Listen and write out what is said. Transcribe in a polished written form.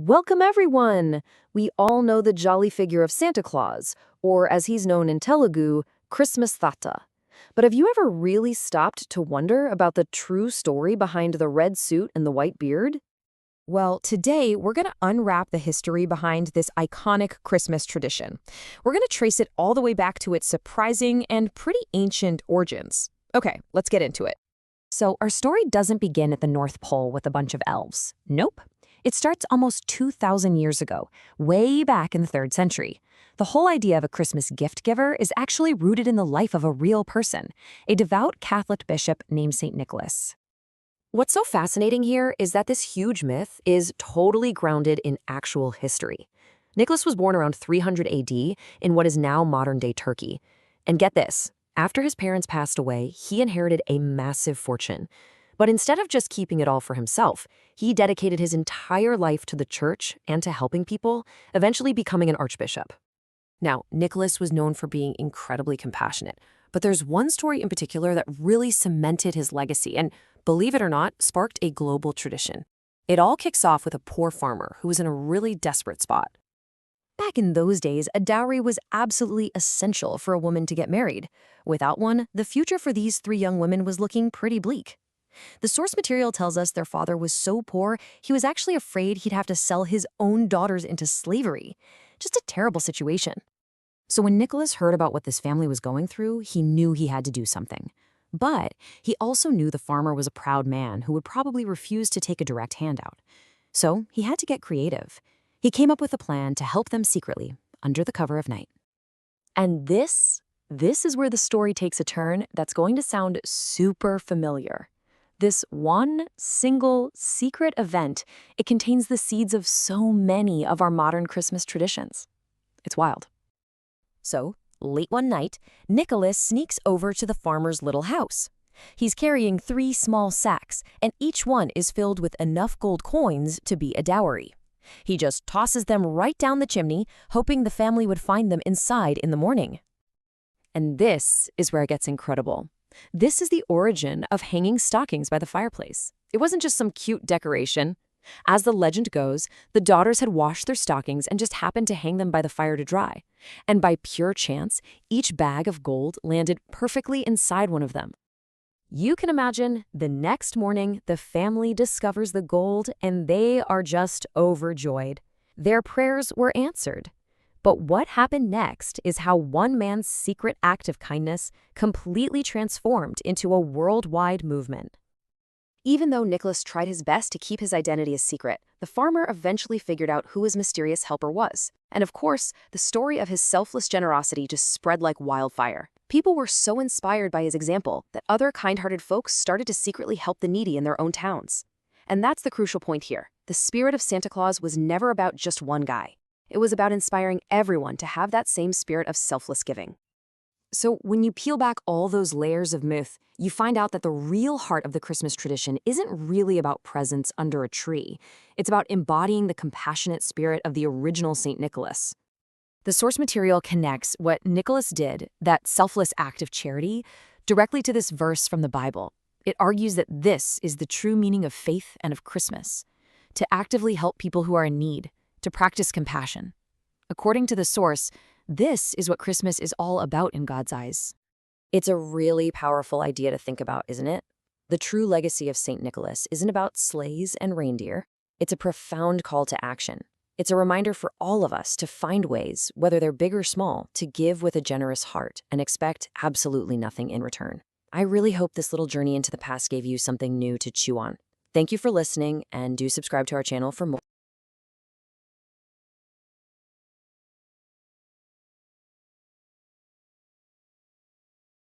Welcome, everyone! We all know the jolly figure of Santa Claus, or as he's known in Telugu, Christmas Tata. But have you ever really stopped to wonder about the true story behind the red suit and the white beard? Well, today we're going to unwrap the history behind this iconic Christmas tradition. We're going to trace it all the way back to its surprising and pretty ancient origins. Okay, let's get into it. So, our story doesn't begin at the North Pole with a bunch of elves. Nope. It starts almost 2,000 years ago, way back in the 3rd century. The whole idea of a Christmas gift giver is actually rooted in the life of a real person, a devout Catholic bishop named St. Nicholas. What's so fascinating here is that this huge myth is totally grounded in actual history. Nicholas was born around 300 AD in what is now modern-day Turkey. And get this, after his parents passed away, he inherited a massive fortune. But instead of just keeping it all for himself, he dedicated his entire life to the church and to helping people, eventually becoming an archbishop. Now, Nicholas was known for being incredibly compassionate, but there's one story in particular that really cemented his legacy and, believe it or not, sparked a global tradition. It all kicks off with a poor farmer who was in a really desperate spot. Back in those days, a dowry was absolutely essential for a woman to get married. Without one, the future for these 3 young women was looking pretty bleak. The source material tells us their father was so poor, he was actually afraid he'd have to sell his own daughters into slavery. Just a terrible situation. So when Nicholas heard about what this family was going through, he knew he had to do something. But he also knew the farmer was a proud man who would probably refuse to take a direct handout. So he had to get creative. He came up with a plan to help them secretly, under the cover of night. And this is where the story takes a turn that's going to sound super familiar. This one single secret event, it contains the seeds of so many of our modern Christmas traditions. It's wild. So, late one night, Nicholas sneaks over to the farmer's little house. He's carrying 3 small sacks, and each one is filled with enough gold coins to be a dowry. He just tosses them right down the chimney, hoping the family would find them inside in the morning. And this is where it gets incredible. This is the origin of hanging stockings by the fireplace. It wasn't just some cute decoration. As the legend goes, the daughters had washed their stockings and just happened to hang them by the fire to dry. And by pure chance, each bag of gold landed perfectly inside one of them. You can imagine, the next morning, the family discovers the gold and they are just overjoyed. Their prayers were answered. But what happened next is how one man's secret act of kindness completely transformed into a worldwide movement. Even though Nicholas tried his best to keep his identity a secret, the farmer eventually figured out who his mysterious helper was. And of course, the story of his selfless generosity just spread like wildfire. People were so inspired by his example that other kind-hearted folks started to secretly help the needy in their own towns. And that's the crucial point here. The spirit of Santa Claus was never about just one guy. It was about inspiring everyone to have that same spirit of selfless giving. So when you peel back all those layers of myth, you find out that the real heart of the Christmas tradition isn't really about presents under a tree. It's about embodying the compassionate spirit of the original St. Nicholas. The source material connects what Nicholas did, that selfless act of charity, directly to this verse from the Bible. It argues that this is the true meaning of faith and of Christmas, to actively help people who are in need, to practice compassion. According to the source, this is what Christmas is all about in God's eyes. It's a really powerful idea to think about, isn't it? The true legacy of St. Nicholas isn't about sleighs and reindeer. It's a profound call to action. It's a reminder for all of us to find ways, whether they're big or small, to give with a generous heart and expect absolutely nothing in return. I really hope this little journey into the past gave you something new to chew on. Thank you for listening, and do subscribe to our channel for more.